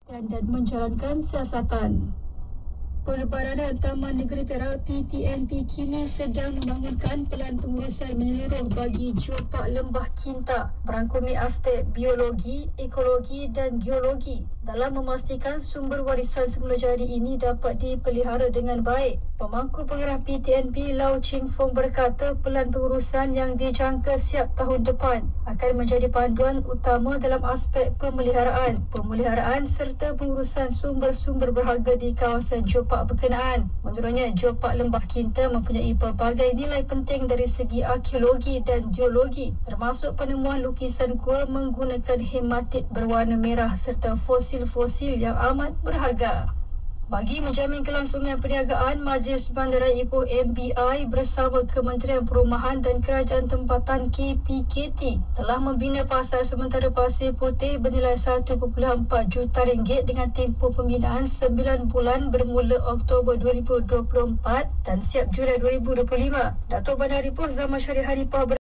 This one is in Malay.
dan menjalankan siasatan. Perbarangan Taman Negeri Perak PTNP kini sedang membangunkan pelan pengurusan menyeluruh bagi Geopark Lembah Kinta, merangkumi aspek biologi, ekologi dan geologi dalam memastikan sumber warisan semula jadi ini dapat dipelihara dengan baik. Pemangku pengarah PTNP Lau Ching Fong berkata pelan pengurusan yang dijangka siap tahun depan akan menjadi panduan utama dalam aspek pemeliharaan serta pengurusan sumber-sumber berharga di kawasan Geopark berkenaan. Menurutnya, Geopark Lembah Kinta mempunyai pelbagai nilai penting dari segi arkeologi dan geologi, termasuk penemuan lukisan gua menggunakan hematit berwarna merah serta fosil-fosil yang amat berharga. Bagi menjamin kelangsungan perniagaan, Majlis Bandaraya Ipoh MBI bersama Kementerian Perumahan dan Kerajaan Tempatan KPKT telah membina pasar sementara Pasir Putih bernilai RM1.4 juta dengan tempoh pembinaan 9 bulan bermula Oktober 2024 dan siap Julai 2025. Datuk Bandar Ipoh Zaman Syarif Haripah